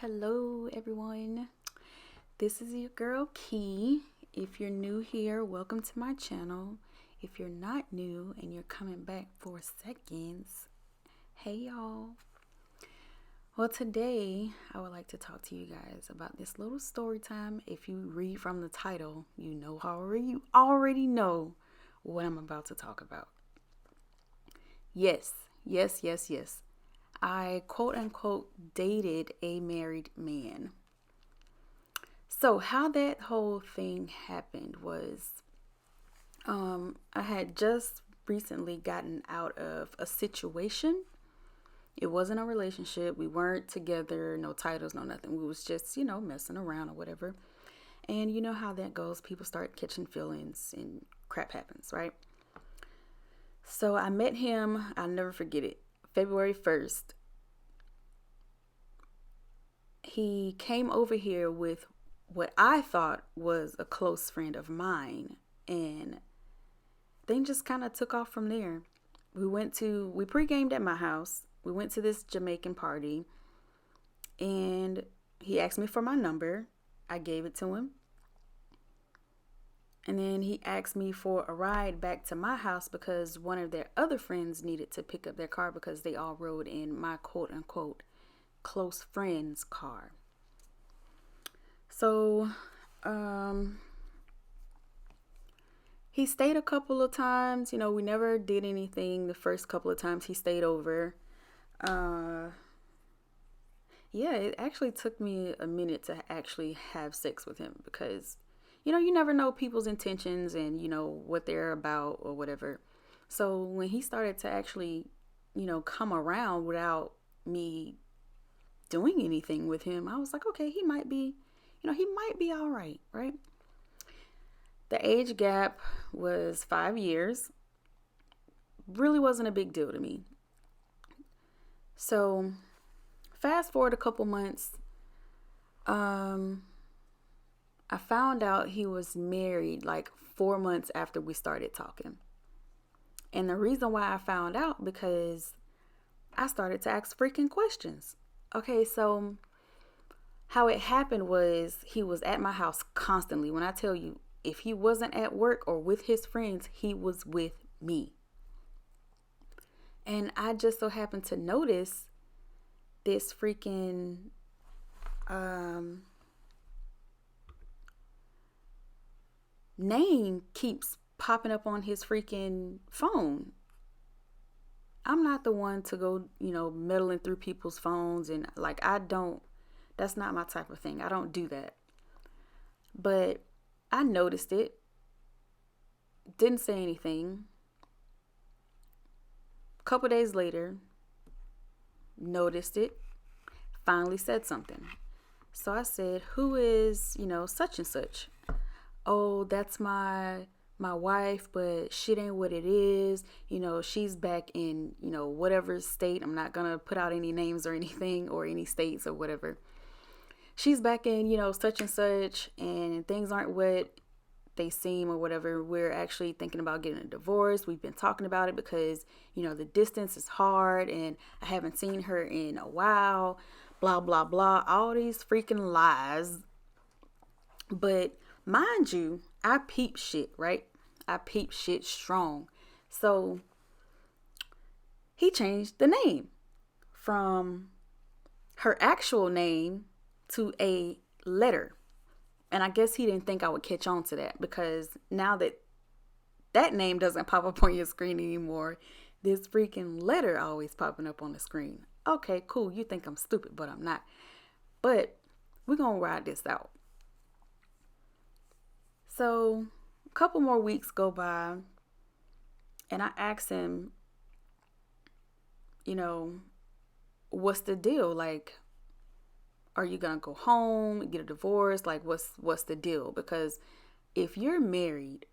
Hello, everyone. This is your girl Key. If you're new here, welcome to my channel. If you're not new and you're coming back for seconds, hey y'all. Well, today I would like to talk to you guys about this little story time. If you read from the title, you already know what I'm about to talk about. Yes. I quote unquote dated a married man. So how that whole thing happened was I had just recently gotten out of a situation. It wasn't a relationship. We weren't together, no titles, no nothing. We was just, messing around or whatever. And you know how that goes. People start catching feelings and crap happens, right? So I met him, I'll never forget it, February 1st. He came over here with what I thought was a close friend of mine, and things just kind of took off from there. We pre-gamed at my house. We went to this Jamaican party, and he asked me for my number. I gave it to him. And then he asked me for a ride back to my house because one of their other friends needed to pick up their car because they all rode in my quote unquote close friend's car. So, he stayed a couple of times. We never did anything the first couple of times he stayed over. It actually took me a minute to actually have sex with him because, you never know people's intentions and, what they're about or whatever. So when he started to actually, come around without me doing anything with him, I was like, okay, he might be all right, right? The age gap was 5 years. Really wasn't a big deal to me. So fast forward a couple months, I found out he was married like 4 months after we started talking. And the reason why I found out because I started to ask freaking questions. Okay, so how it happened was he was at my house constantly. When I tell you, if he wasn't at work or with his friends, he was with me. And I just so happened to notice this freaking name keeps popping up on his freaking phone. I'm not the one to go, meddling through people's phones and that's not my type of thing. I don't do that. But I noticed it. Didn't say anything. A couple days later, noticed it. Finally said something. So I said, who is, such and such? Oh, that's my wife, but shit ain't what it is. She's back in, whatever state. I'm not going to put out any names or anything or any states or whatever. She's back in, such and such, and things aren't what they seem or whatever. We're actually thinking about getting a divorce. We've been talking about it because, the distance is hard and I haven't seen her in a while, blah, blah, blah. All these freaking lies. But mind you, I peep shit, right? I peep shit strong. So he changed the name from her actual name to a letter. And I guess he didn't think I would catch on to that because now that name doesn't pop up on your screen anymore, this freaking letter always popping up on the screen. Okay, cool. You think I'm stupid, but I'm not. But we're going to ride this out. So a couple more weeks go by and I asked him, what's the deal? Like, are you going to go home, get a divorce? Like, what's the deal? Because if you're married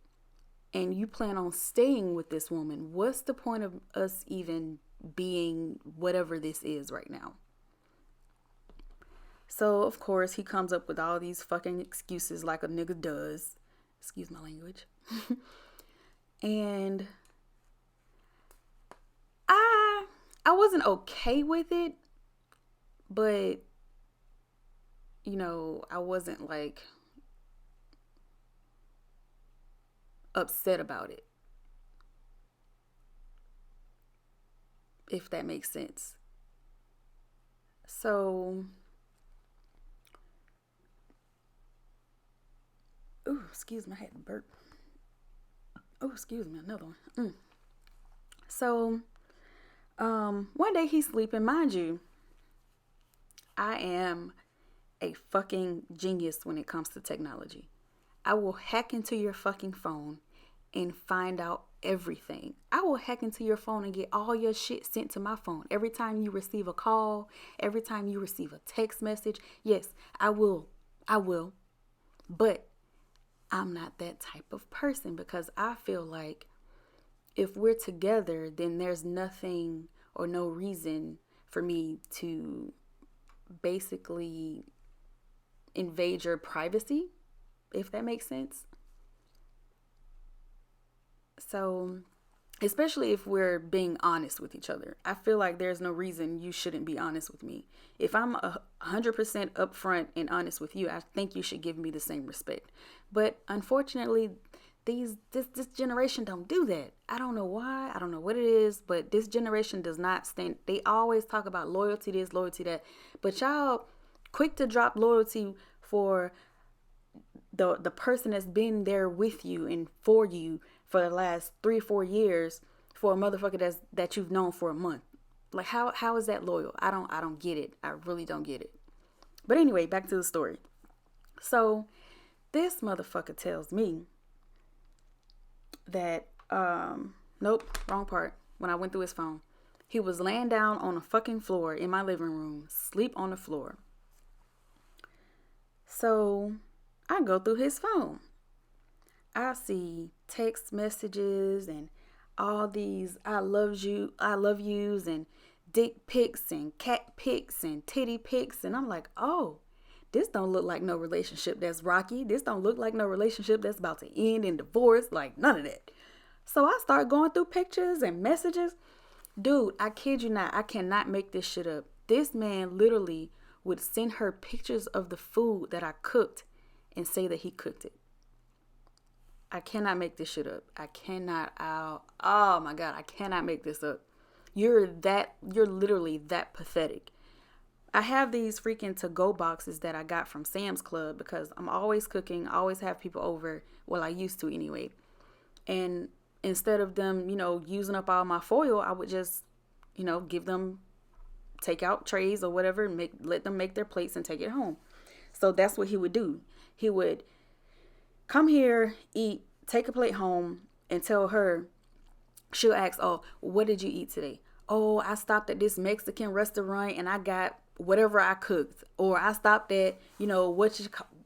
and you plan on staying with this woman, what's the point of us even being whatever this is right now? So, of course, he comes up with all these fucking excuses like a nigga does. Excuse my language. And I wasn't okay with it, but I wasn't like upset about it, if that makes sense. So, ooh, excuse me, I had to burp. Oh, excuse me, another one. So, one day he's sleeping. Mind you, I am a fucking genius when it comes to technology. I will hack into your fucking phone and find out everything. I will hack into your phone and get all your shit sent to my phone. Every time you receive a call, every time you receive a text message. Yes, I will. I will. But I'm not that type of person, because I feel like if we're together, then there's nothing or no reason for me to basically invade your privacy, if that makes sense. So, especially if we're being honest with each other, I feel like there's no reason you shouldn't be honest with me. If I'm 100% upfront and honest with you, I think you should give me the same respect. But unfortunately, this generation don't do that. I don't know why. I don't know what it is, but this generation does not stand. They always talk about loyalty this, loyalty that, but y'all quick to drop loyalty for the person that's been there with you and for you for the last 3 or 4 years, for a motherfucker that you've known for a month. Like, how is that loyal? I don't get it. I really don't get it. But anyway, back to the story. So this motherfucker tells me that nope, wrong part. When I went through his phone, he was laying down on a fucking floor in my living room, sleep on the floor. So I go through his phone. I see text messages and all these I love yous and dick pics and cat pics and titty pics, and I'm like, oh, this don't look like no relationship that's rocky. This don't look like no relationship that's about to end in divorce. Like, none of that. So I start going through pictures and messages. Dude, I kid you not, I cannot make this shit up. This man literally would send her pictures of the food that I cooked and say that he cooked it. I cannot make this shit up. I cannot. Oh my God, I cannot make this up. You're literally that pathetic. I have these freaking to-go boxes that I got from Sam's Club because I'm always cooking, I always have people over. Well, I used to anyway. And instead of them, using up all my foil, I would just, give them takeout trays or whatever, and let them make their plates and take it home. So that's what he would do. He would come here, eat, take a plate home, and tell her, she'll ask, oh, what did you eat today? Oh, I stopped at this Mexican restaurant and I got whatever I cooked. Or I stopped at,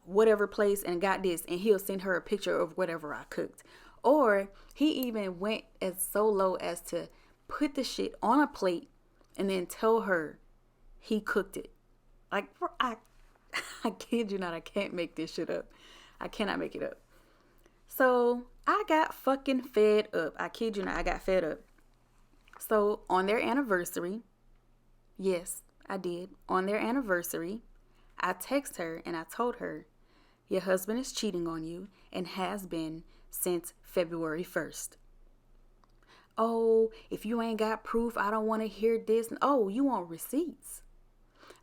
whatever place and got this. And he'll send her a picture of whatever I cooked. Or he even went as so low as to put the shit on a plate and then tell her he cooked it. Like, I kid you not, I can't make this shit up. I cannot make it up. So I got fucking fed up. I kid you not, I got fed up. So on their anniversary, yes, I did. On their anniversary, I texted her and I told her, your husband is cheating on you and has been since February 1st. Oh, if you ain't got proof, I don't want to hear this. Oh, you want receipts.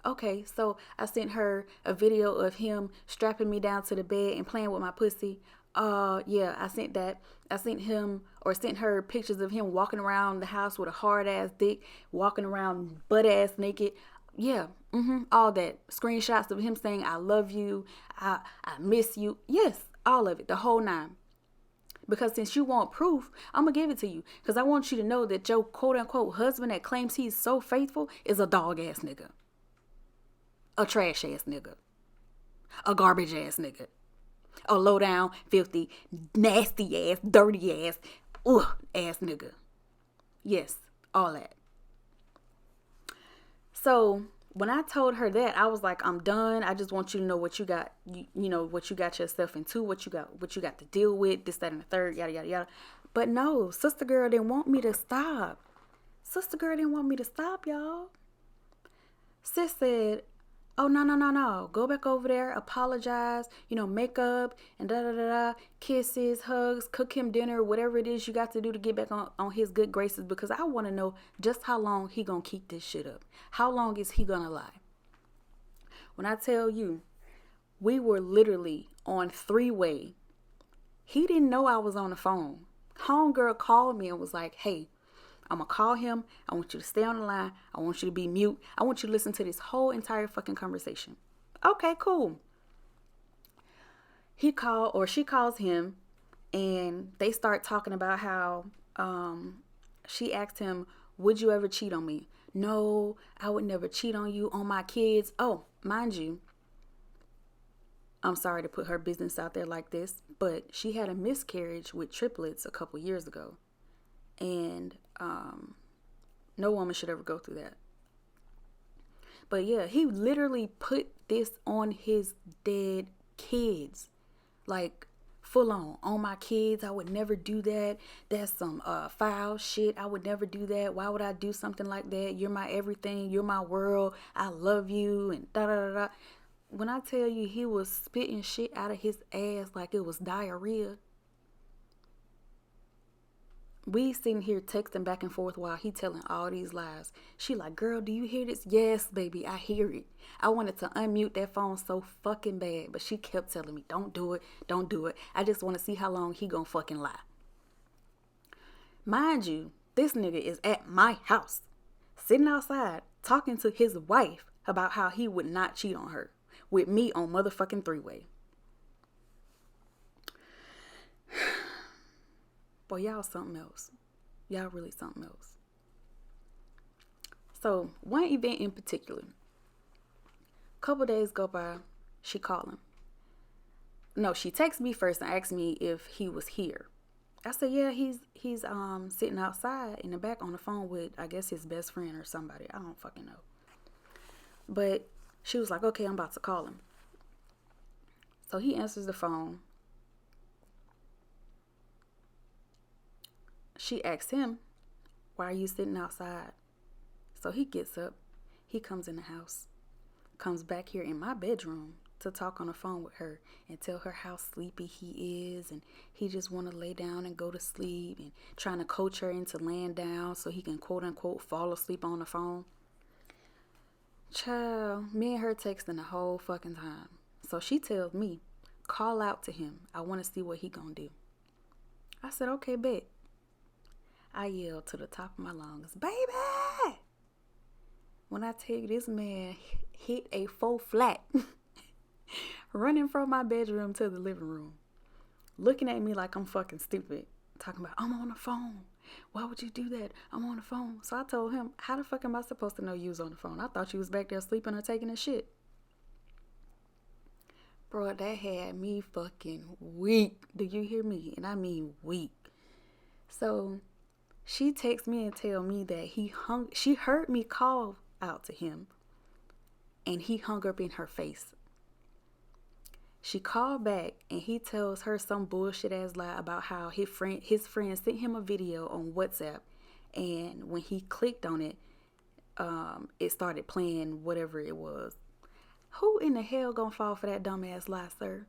Okay, so I sent her a video of him strapping me down to the bed and playing with my pussy. Yeah, I sent that. I sent her pictures of him walking around the house with a hard ass dick, walking around butt ass naked. Yeah, all that. Screenshots of him saying, I love you, I miss you. Yes, all of it, the whole nine. Because since you want proof, I'm going to give it to you. Because I want you to know that your quote unquote husband that claims he's so faithful is a dog ass nigga. A trash ass nigga. A garbage ass nigga. A low down, filthy, nasty ass, dirty ass, ass nigga. Yes, all that. So when I told her that, I was like, I'm done. I just want you to know what you got, what you got yourself into, what you got to deal with, this, that, and the third, yada, yada, yada. But no, sister girl didn't want me to stop. Sister girl didn't want me to stop, y'all. Sis said, Oh, no, no, no, no. Go back over there, apologize, make up and da da da da. Kisses, hugs, cook him dinner, whatever it is you got to do to get back on his good graces, because I want to know just how long he gonna keep this shit up. How long is he gonna lie? When I tell you, we were literally on three-way. He didn't know I was on the phone. Homegirl called me and was like, hey, I'm going to call him. I want you to stay on the line. I want you to be mute. I want you to listen to this whole entire fucking conversation. Okay, cool. She calls him, and they start talking about how she asked him, would you ever cheat on me? No, I would never cheat on you, on my kids. Oh, mind you, I'm sorry to put her business out there like this, but she had a miscarriage with triplets a couple years ago. And no woman should ever go through that. But yeah, he literally put this on his dead kids. Like, full on my kids. I would never do that. That's some foul shit. I would never do that. Why would I do something like that? You're my everything. You're my world. I love you. And da da da da. When I tell you he was spitting shit out of his ass like it was diarrhea. We sitting here texting back and forth while he telling all these lies. She like, girl, do you hear this? Yes, baby, I hear it. I wanted to unmute that phone so fucking bad, but she kept telling me, don't do it, don't do it. I just want to see how long he gonna fucking lie. Mind you, this nigga is at my house, sitting outside, talking to his wife about how he would not cheat on her with me on motherfucking three-way. Boy, y'all something else. Y'all really something else. So, one event in particular. A couple days go by, she called him. No, she texted me first and asked me if he was here. I said, yeah, he's sitting outside in the back on the phone with, I guess, his best friend or somebody. I don't fucking know. But she was like, okay, I'm about to call him. So he answers the phone. She asks him, why are you sitting outside? So he gets up. He comes in the house. Comes back here in my bedroom to talk on the phone with her and tell her how sleepy he is. And he just want to lay down and go to sleep. And trying to coach her into laying down so he can quote unquote fall asleep on the phone. Child, me and her texting the whole fucking time. So she tells me, call out to him. I want to see what he gonna do. I said, okay, bet. I yelled to the top of my lungs, baby! When I tell you this man hit a 4 flat, running from my bedroom to the living room, looking at me like I'm fucking stupid, talking about, I'm on the phone. Why would you do that? I'm on the phone. So I told him, how the fuck am I supposed to know you was on the phone? I thought you was back there sleeping or taking a shit. Bro, that had me fucking weak. Do you hear me? And I mean weak. So she texts me and tell me that she heard me call out to him and he hung up in her face. She called back and he tells her some bullshit ass lie about how his friend sent him a video on WhatsApp, and when he clicked on it, it started playing whatever it was. Who in the hell gonna fall for that dumbass lie, sir?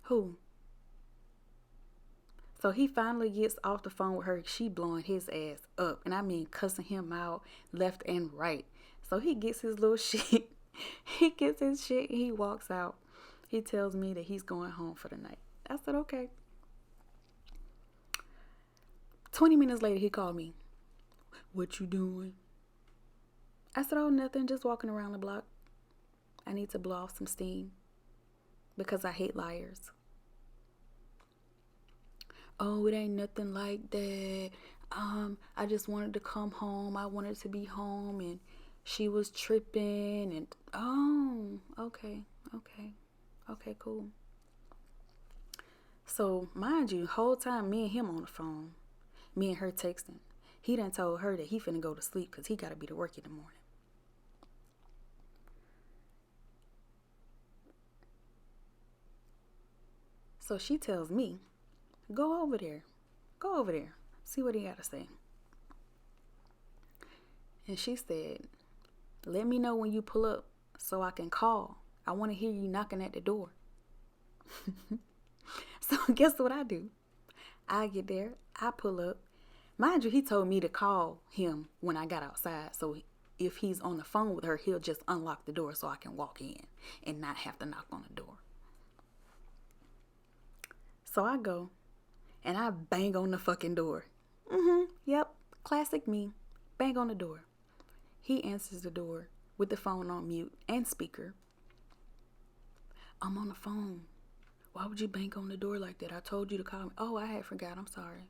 Who? So he finally gets off the phone with her. She blowing his ass up. And I mean cussing him out left and right. So he gets his little shit. He gets his shit and he walks out. He tells me that he's going home for the night. I said, okay. 20 minutes later, he called me. What you doing? I said, oh, nothing. Just walking around the block. I need to blow off some steam because I hate liars. Oh, it ain't nothing like that. I just wanted to come home. I wanted to be home, and she was tripping. And oh, okay, cool. So mind you, whole time me and him on the phone, me and her texting. He done told her that he finna go to sleep because he gotta be to work in the morning. So she tells me, go over there. See what he got to say. And she said, let me know when you pull up so I can call. I want to hear you knocking at the door. So guess what I do? I get there, I pull up. Mind you, he told me to call him when I got outside. So if he's on the phone with her, he'll just unlock the door so I can walk in and not have to knock on the door. So I go and I bang on the fucking door. Yep, classic me. Bang on the door. He answers the door with the phone on mute and speaker. I'm on the phone. Why would you bang on the door like that? I told you to call me. Oh, I had forgot. I'm sorry.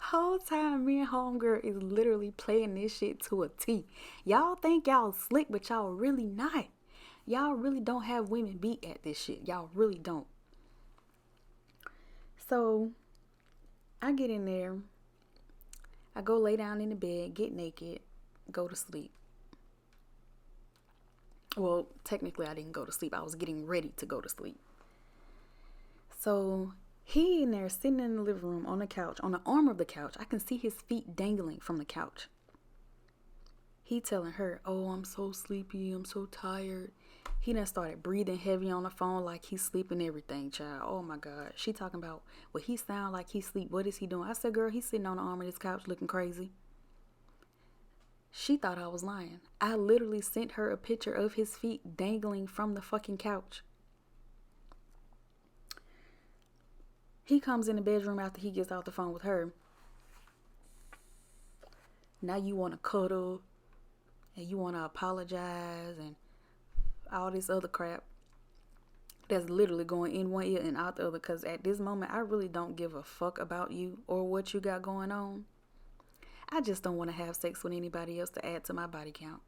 Whole time me and homegirl is literally playing this shit to a T. Y'all think y'all slick, but y'all really not. Y'all really don't have women beat at this shit. Y'all really don't. So I get in there. I go lay down in the bed, get naked, go to sleep. Well, technically I didn't go to sleep. I was getting ready to go to sleep. So he in there sitting in the living room on the couch, on the arm of the couch. I can see his feet dangling from the couch. He telling her, oh, I'm so sleepy. I'm so tired. He done started breathing heavy on the phone like he's sleeping everything, child. Oh, my God. She talking about, well, he sound like he sleep. What is he doing? I said, girl, he's sitting on the arm of this couch looking crazy. She thought I was lying. I literally sent her a picture of his feet dangling from the fucking couch. He comes in the bedroom after he gets off the phone with her. Now you want to cuddle and you want to apologize and all this other crap that's literally going in one ear and out the other, because at this moment I really don't give a fuck about you or what you got going on. I just don't want to have sex with anybody else to add to my body count.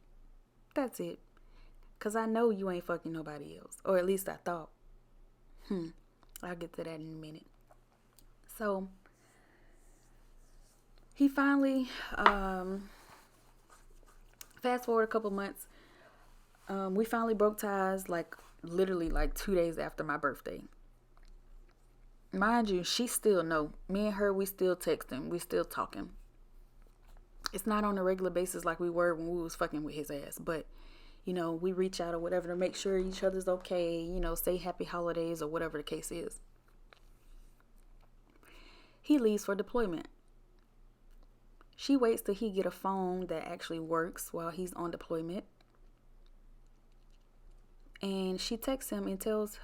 That's it. Because I know you ain't fucking nobody else, or at least I thought. I'll get to that in a minute. So he finally fast forward a couple months, we finally broke ties, like literally like 2 days after my birthday. Mind you, she still know. Me and her, we still texting. We still talking. It's not on a regular basis like we were when we was fucking with his ass. But, you know, we reach out or whatever to make sure each other's okay. You know, say happy holidays or whatever the case is. He leaves for deployment. She waits till he get a phone that actually works while he's on deployment. And she texts him and tells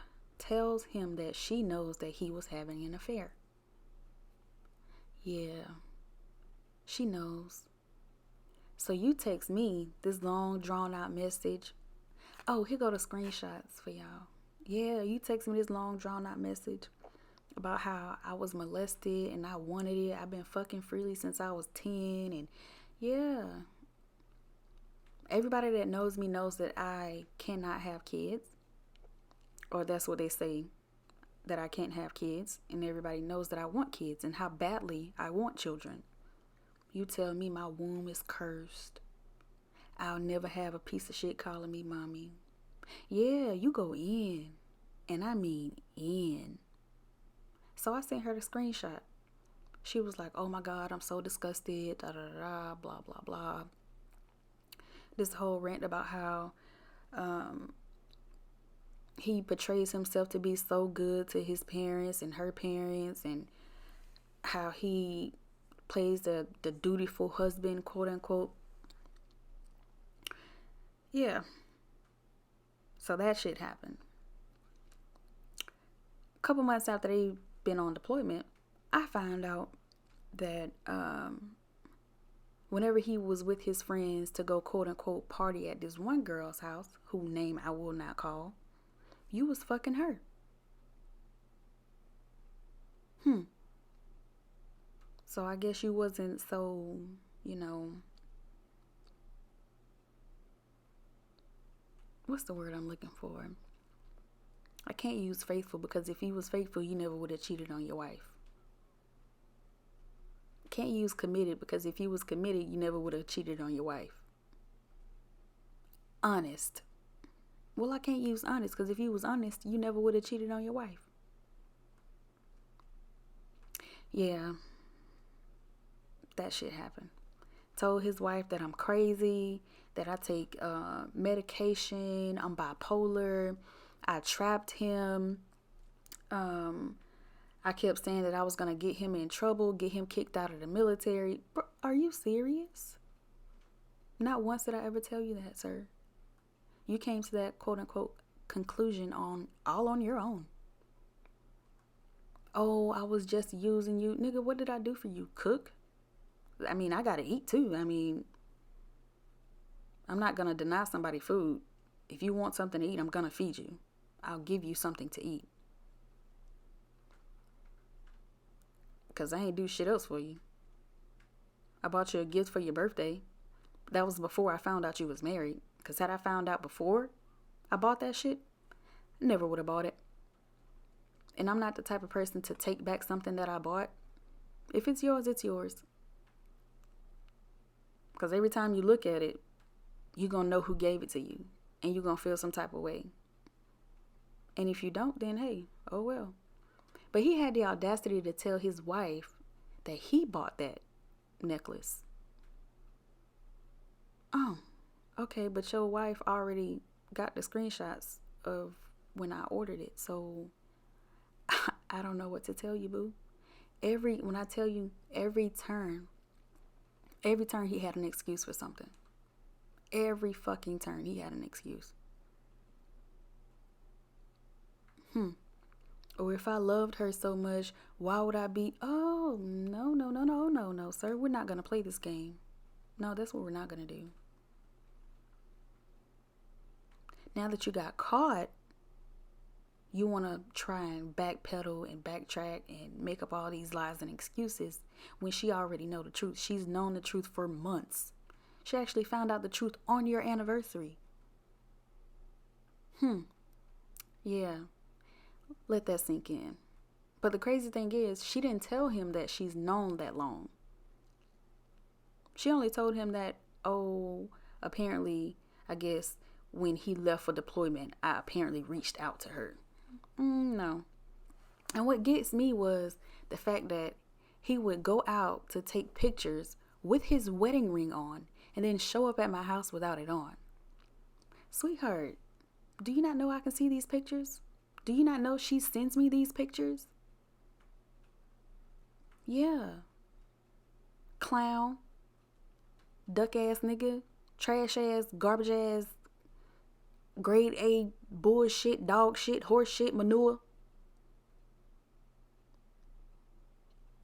him that she knows that he was having an affair. Yeah, she knows. So you text me this long drawn out message. Oh, here go the screenshots for y'all. Yeah, you text me this long drawn out message about how I was molested and I wanted it. I've been fucking freely since I was 10. And yeah, everybody that knows me knows that I cannot have kids. Or that's what they say, that I can't have kids. And everybody knows that I want kids and how badly I want children. You tell me my womb is cursed. I'll never have a piece of shit calling me mommy. Yeah, you go in. And I mean in. So I sent her the screenshot. She was like, oh my God, I'm so disgusted. Da da da, blah, blah, blah. This whole rant about how he portrays himself to be so good to his parents and her parents, and how he plays the dutiful husband, quote unquote. Yeah. So that shit happened. A couple months after they've been on deployment, I found out that whenever he was with his friends to go, quote unquote, party at this one girl's house, whose name I will not call, you was fucking her. So I guess you wasn't so, you know, what's the word I'm looking for? I can't use faithful, because if you was faithful, you never would have cheated on your wife. Can't use committed, because if you was committed, you never would have cheated on your wife. Honest. Well, I can't use honest, because if you was honest, you never would have cheated on your wife. Yeah. That shit happened. Told his wife that I'm crazy, that I take medication, I'm bipolar. I trapped him. I kept saying that I was going to get him in trouble, get him kicked out of the military. Bro, are you serious? Not once did I ever tell you that, sir. You came to that quote unquote conclusion on your own. Oh, I was just using you. Nigga, what did I do for you? Cook? I mean, I gotta eat too. I mean, I'm not gonna deny somebody food. If you want something to eat, I'm gonna feed you. I'll give you something to eat. Because I ain't do shit else for you. I bought you a gift for your birthday. That was before I found out you was married. Because had I found out before I bought that shit, I never would have bought it. And I'm not the type of person to take back something that I bought. If it's yours, it's yours. Because every time you look at it, you're going to know who gave it to you. And you're going to feel some type of way. And if you don't, then hey, oh well. But he had the audacity to tell his wife that he bought that necklace. Oh, okay, but your wife already got the screenshots of when I ordered it. So I don't know what to tell you, boo. When I tell you every turn he had an excuse for something. Every fucking turn he had an excuse. Or if I loved her so much, why would I be, oh, no, sir. We're not going to play this game. No, that's what we're not going to do. Now that you got caught, you want to try and backpedal and backtrack and make up all these lies and excuses when she already know the truth. She's known the truth for months. She actually found out the truth on your anniversary. Yeah. Let that sink in. But the crazy thing is, she didn't tell him that she's known that long. She only told him that, apparently, I guess, when he left for deployment, I apparently reached out to her. No. And what gets me was the fact that he would go out to take pictures with his wedding ring on and then show up at my house without it on. Sweetheart, do you not know I can see these pictures? Do you not know she sends me these pictures? Yeah. Clown. Duck ass nigga. Trash ass, garbage ass, grade A bullshit, dog shit, horse shit, manure.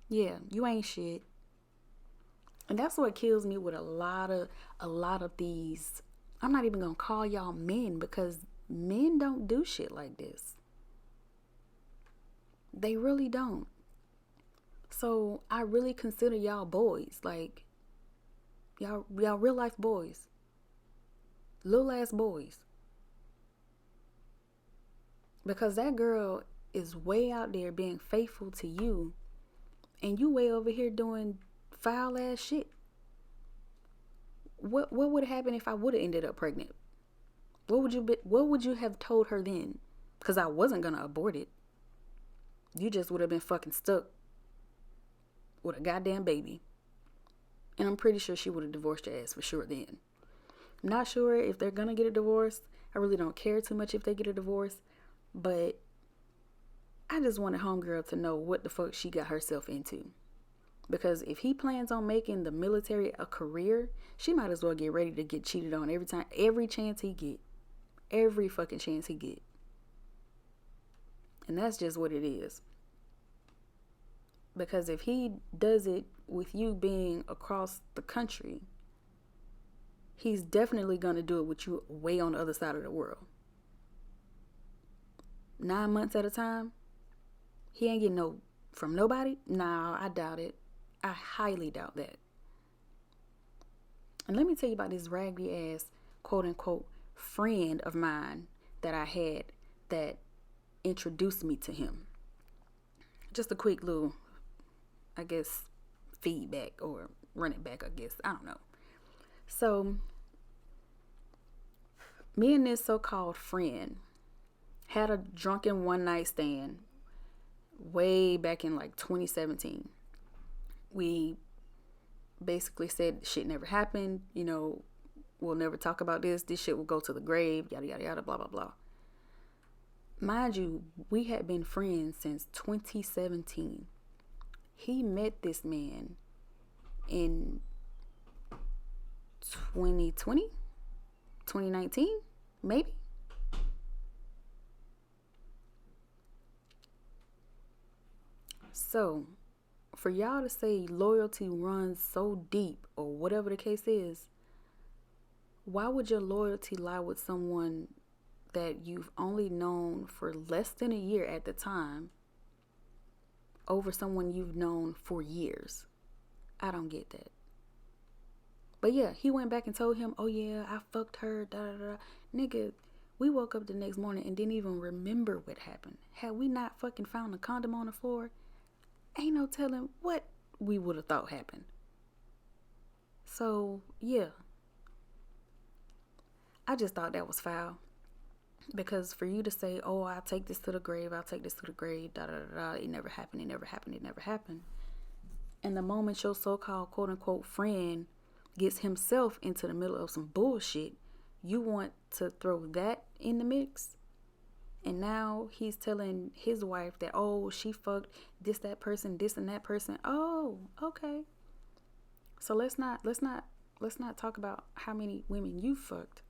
Yeah, you ain't shit. And that's what kills me with a lot of these. I'm not even gonna call y'all men because men don't do shit like this. They really don't. So I really consider y'all boys. Like, y'all real life boys. Little ass boys. Because that girl is way out there being faithful to you. And you way over here doing foul ass shit. What would have happened if I would have ended up pregnant? What would you have told her then? Because I wasn't gonna abort it. You just would have been fucking stuck with a goddamn baby. And I'm pretty sure she would have divorced your ass for sure then. I'm not sure if they're gonna get a divorce. I really don't care too much if they get a divorce. But I just wanted homegirl to know what the fuck she got herself into. Because if he plans on making the military a career, she might as well get ready to get cheated on every chance he get. Every fucking chance he get. And that's just what it is. Because if he does it with you being across the country, he's definitely going to do it with you way on the other side of the world. 9 months at a time, he ain't getting no from nobody? Nah, I doubt it. I highly doubt that. And let me tell you about this raggedy ass, quote unquote, friend of mine that I had that introduced me to him. Just a quick little, I guess, feedback or run it back, I guess. I don't know. So, me and this so-called friend had a drunken one night stand way back in like 2017. We basically said shit never happened, we'll never talk about this. This shit will go to the grave, yada, yada, yada, blah, blah, blah. Mind you, we had been friends since 2017. He met this man in 2020, 2019, maybe. So, for y'all to say loyalty runs so deep or whatever the case is, why would your loyalty lie with someone that you've only known for less than a year at the time over someone you've known for years? I don't get that. But yeah, he went back and told him, oh yeah, I fucked her, da da da. Nigga, we woke up the next morning and didn't even remember what happened. Had we not fucking found a condom on the floor, ain't no telling what we would have thought happened. So yeah, I just thought that was foul. Because for you to say, oh, I'll take this to the grave, da da da da, it never happened, And the moment your so-called quote unquote friend gets himself into the middle of some bullshit, you want to throw that in the mix? And now he's telling his wife that, oh, she fucked that person, this and that person. Oh, okay. So let's not talk about how many women you fucked.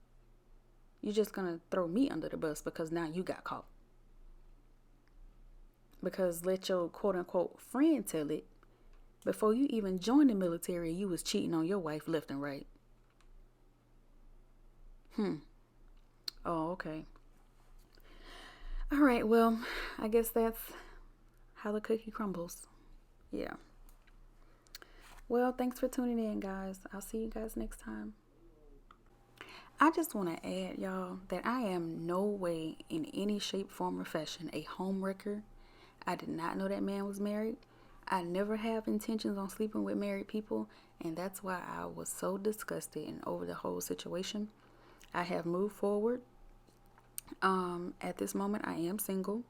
You're just gonna throw me under the bus because now you got caught. Because let your quote unquote friend tell it, before you even joined the military, you was cheating on your wife left and right. Oh, okay. All right, well, I guess that's how the cookie crumbles. Yeah. Well, thanks for tuning in, guys. I'll see you guys next time. I just want to add, y'all, that I am no way in any shape, form, or fashion a homewrecker. I did not know that man was married. I never have intentions on sleeping with married people, and that's why I was so disgusted and over the whole situation. I have moved forward. At this moment, I am single,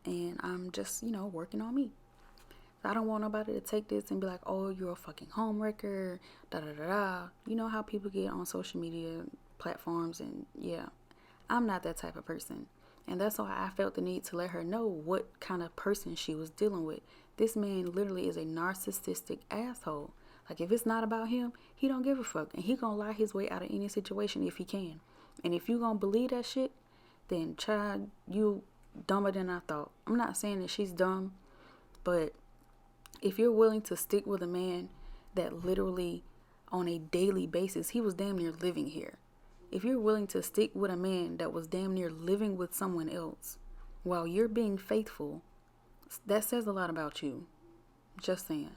and I'm just, working on me. I don't want nobody to take this and be like, oh, you're a fucking homewrecker, da da da da. You know how people get on social media platforms, and yeah, I'm not that type of person. And that's why I felt the need to let her know what kind of person she was dealing with. This man literally is a narcissistic asshole. Like, if it's not about him, he don't give a fuck. And he gonna lie his way out of any situation if he can. And if you gonna believe that shit, then child, you dumber than I thought. I'm not saying that she's dumb, but if you're willing to stick with a man that literally on a daily basis, he was damn near living here. If you're willing to stick with a man that was damn near living with someone else while you're being faithful, that says a lot about you. Just saying.